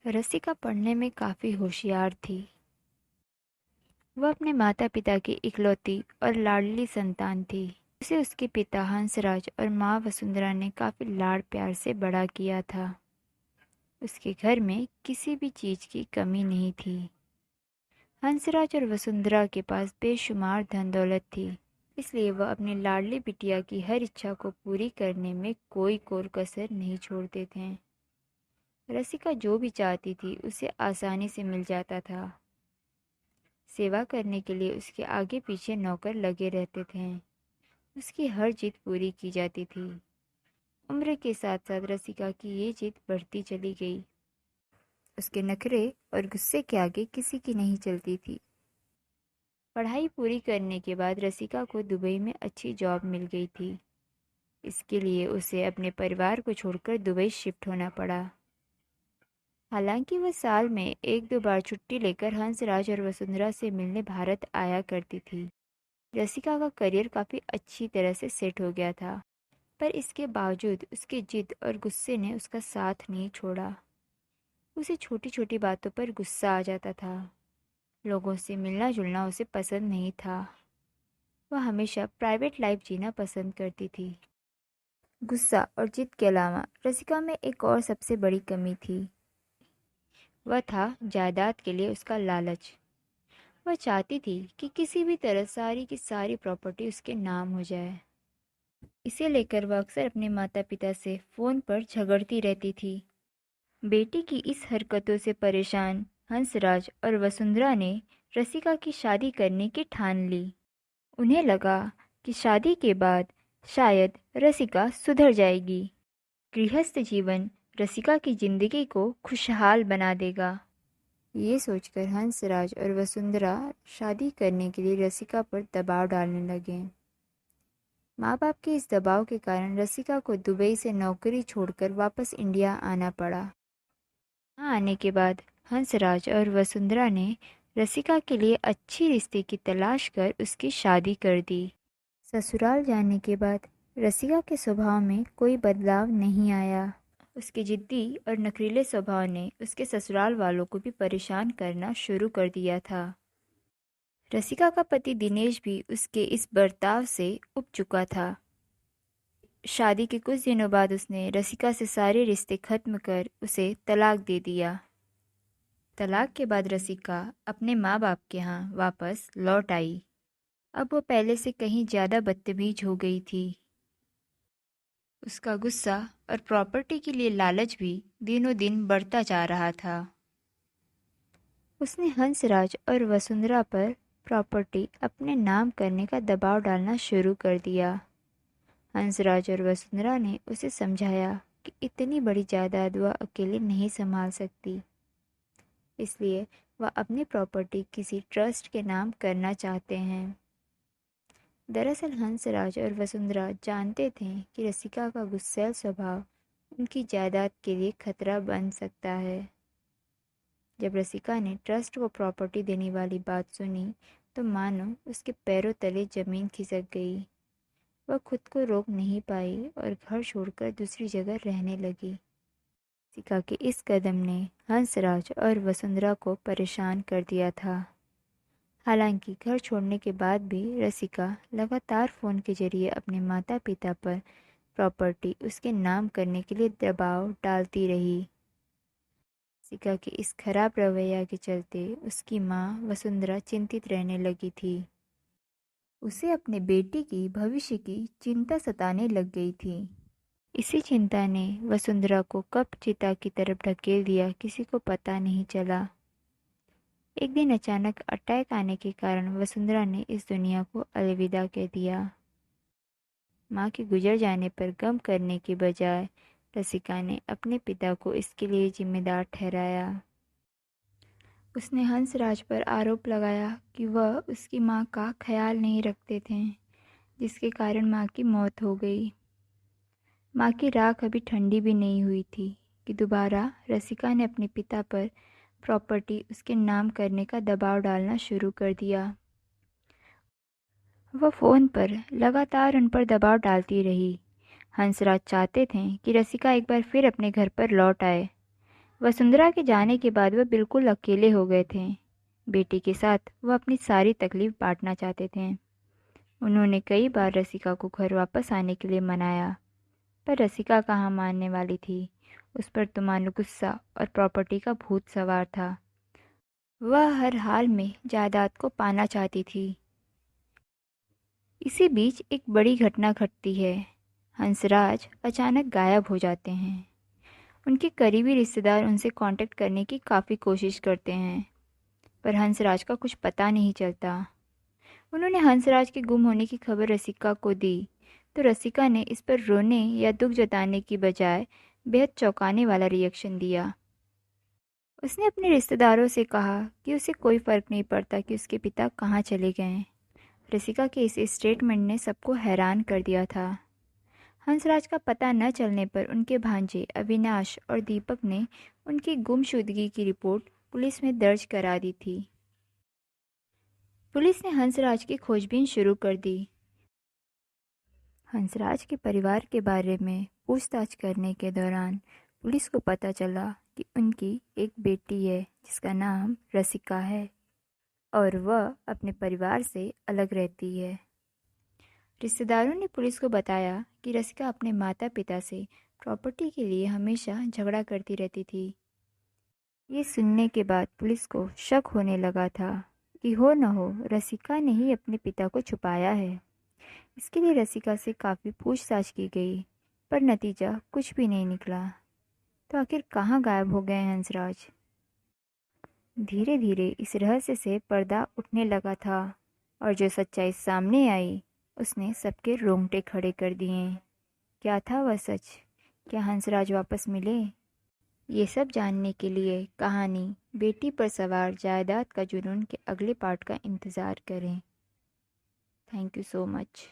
रसिका पढ़ने में काफ़ी होशियार थी। वह अपने माता पिता की इकलौती और लाडली संतान थी। उसे उसके पिता हंसराज और माँ वसुंधरा ने काफ़ी लाड़ प्यार से बड़ा किया था। उसके घर में किसी भी चीज़ की कमी नहीं थी। हंसराज और वसुंधरा के पास बेशुमार धन दौलत थी, इसलिए वह अपनी लाडली बिटिया की हर इच्छा को पूरी करने में कोई कोर कसर नहीं छोड़ते थे। रसिका जो भी चाहती थी उसे आसानी से मिल जाता था। सेवा करने के लिए उसके आगे पीछे नौकर लगे रहते थे। उसकी हर जिद पूरी की जाती थी। उम्र के साथ साथ रसिका की ये जिद बढ़ती चली गई। उसके नखरे और गुस्से के आगे किसी की नहीं चलती थी। पढ़ाई पूरी करने के बाद रसिका को दुबई में अच्छी जॉब मिल गई थी। इसके लिए उसे अपने परिवार को छोड़कर दुबई शिफ्ट होना पड़ा। हालांकि वह साल में एक दो बार छुट्टी लेकर हंसराज और वसुंधरा से मिलने भारत आया करती थी। रसिका का करियर काफ़ी अच्छी तरह से सेट हो गया था, पर इसके बावजूद उसकी जिद और गुस्से ने उसका साथ नहीं छोड़ा। उसे छोटी छोटी बातों पर गुस्सा आ जाता था। लोगों से मिलना जुलना उसे पसंद नहीं था। वह हमेशा प्राइवेट लाइफ जीना पसंद करती थी। गुस्सा और जिद के अलावा रसिका में एक और सबसे बड़ी कमी थी। वह था जायदाद के लिए उसका लालच। वह चाहती थी कि किसी भी तरह सारी की सारी प्रॉपर्टी उसके नाम हो जाए। इसे लेकर वह अक्सर अपने माता पिता से फ़ोन पर झगड़ती रहती थी। बेटी की इस हरकतों से परेशान हंसराज और वसुंधरा ने रसिका की शादी करने की ठान ली। उन्हें लगा कि शादी के बाद शायद रसिका सुधर जाएगी। गृहस्थ जीवन रसिका की जिंदगी को खुशहाल बना देगा। ये सोचकर हंसराज और वसुंधरा शादी करने के लिए रसिका पर दबाव डालने लगे। माँ बाप के इस दबाव के कारण रसिका को दुबई से नौकरी छोड़कर वापस इंडिया आना पड़ा। यहाँ आने के बाद हंसराज और वसुंधरा ने रसिका के लिए अच्छी रिश्ते की तलाश कर उसकी शादी कर दी। ससुराल जाने के बाद रसिका के स्वभाव में कोई बदलाव नहीं आया। उसके जिद्दी और नखरीले स्वभाव ने उसके ससुराल वालों को भी परेशान करना शुरू कर दिया था। रसिका का पति दिनेश भी उसके इस बर्ताव से उब चुका था। शादी के कुछ दिनों बाद उसने रसिका से सारे रिश्ते खत्म कर उसे तलाक दे दिया। तलाक के बाद रसिका अपने माँ बाप के यहाँ वापस लौट आई। अब वो पहले से कहीं ज़्यादा बदतमीज हो गई थी। उसका गुस्सा और प्रॉपर्टी के लिए लालच भी दिनों दिन बढ़ता जा रहा था। उसने हंसराज और वसुंधरा पर प्रॉपर्टी अपने नाम करने का दबाव डालना शुरू कर दिया। हंसराज और वसुंधरा ने उसे समझाया कि इतनी बड़ी जायदाद वह अकेले नहीं संभाल सकती, इसलिए वह अपनी प्रॉपर्टी किसी ट्रस्ट के नाम करना चाहते हैं। दरअसल हंसराज और वसुंधरा जानते थे कि रसिका का गुस्सैल स्वभाव उनकी जायदाद के लिए खतरा बन सकता है। जब रसिका ने ट्रस्ट को प्रॉपर्टी देने वाली बात सुनी तो मानो उसके पैरों तले जमीन खिसक गई। वह खुद को रोक नहीं पाई और घर छोड़कर दूसरी जगह रहने लगी। रसिका के इस कदम ने हंसराज और वसुंधरा को परेशान कर दिया था। हालांकि घर छोड़ने के बाद भी रसिका लगातार फ़ोन के जरिए अपने माता पिता पर प्रॉपर्टी उसके नाम करने के लिए दबाव डालती रही। रसिका के इस खराब रवैया के चलते उसकी माँ वसुंधरा चिंतित रहने लगी थी। उसे अपने बेटी की भविष्य की चिंता सताने लग गई थी। इसी चिंता ने वसुंधरा को कब चिता की तरफ ढकेल दिया किसी को पता नहीं चला। एक दिन अचानक अटैक आने के कारण वसुंधरा ने इस दुनिया को अलविदा कह दिया। माँ के गुजर जाने पर गम करने के बजाय रसिका ने अपने पिता को इसके लिए जिम्मेदार ठहराया। उसने हंसराज पर आरोप लगाया कि वह उसकी माँ का ख्याल नहीं रखते थे, जिसके कारण माँ की मौत हो गई। माँ की राख अभी ठंडी भी नहीं हुई थी कि दोबारा रसिका ने अपने पिता पर प्रॉपर्टी उसके नाम करने का दबाव डालना शुरू कर दिया। वह फ़ोन पर लगातार उन पर दबाव डालती रही। हंसराज चाहते थे कि रसिका एक बार फिर अपने घर पर लौट आए। वसुंधरा के जाने के बाद वह बिल्कुल अकेले हो गए थे। बेटी के साथ वह अपनी सारी तकलीफ बांटना चाहते थे। उन्होंने कई बार रसिका को घर वापस आने के लिए मनाया, पर रसिका कहाँ मानने वाली थी। उस पर तो मानो गुस्सा और प्रॉपर्टी का भूत सवार था। वह हर हाल में जायदाद को पाना चाहती थी। इसी बीच एक बड़ी घटना घटती है। हंसराज अचानक गायब हो जाते हैं। उनके करीबी रिश्तेदार उनसे कांटेक्ट करने की काफ़ी कोशिश करते हैं, पर हंसराज का कुछ पता नहीं चलता। उन्होंने हंसराज के गुम होने की खबर रसिका को दी, तो रसिका ने इस पर रोने या दुख जताने की बजाय बेहद चौंकाने वाला रिएक्शन दिया। उसने अपने रिश्तेदारों से कहा कि उसे कोई फ़र्क नहीं पड़ता कि उसके पिता कहाँ चले गए। रसिका के इस स्टेटमेंट ने सबको हैरान कर दिया था। हंसराज का पता न चलने पर उनके भांजे अविनाश और दीपक ने उनकी गुमशुदगी की रिपोर्ट पुलिस में दर्ज करा दी थी। पुलिस ने हंसराज की खोजबीन शुरू कर दी। हंसराज के परिवार के बारे में पूछताछ करने के दौरान पुलिस को पता चला कि उनकी एक बेटी है जिसका नाम रसिका है और वह अपने परिवार से अलग रहती है। रिश्तेदारों ने पुलिस को बताया कि रसिका अपने माता पिता से प्रॉपर्टी के लिए हमेशा झगड़ा करती रहती थी। ये सुनने के बाद पुलिस को शक होने लगा था कि हो न हो रसिका ने ही अपने पिता को छुपाया है। इसके लिए रसिका से काफ़ी पूछताछ की गई, पर नतीजा कुछ भी नहीं निकला। तो आखिर कहाँ गायब हो गए हंसराज? धीरे धीरे इस रहस्य से पर्दा उठने लगा था और जो सच्चाई सामने आई उसने सबके रोंगटे खड़े कर दिए। क्या था वह सच? क्या हंसराज वापस मिले? ये सब जानने के लिए कहानी बेटी पर सवार जायदाद का जुनून के अगले पार्ट का इंतज़ार करें। Thank you so much.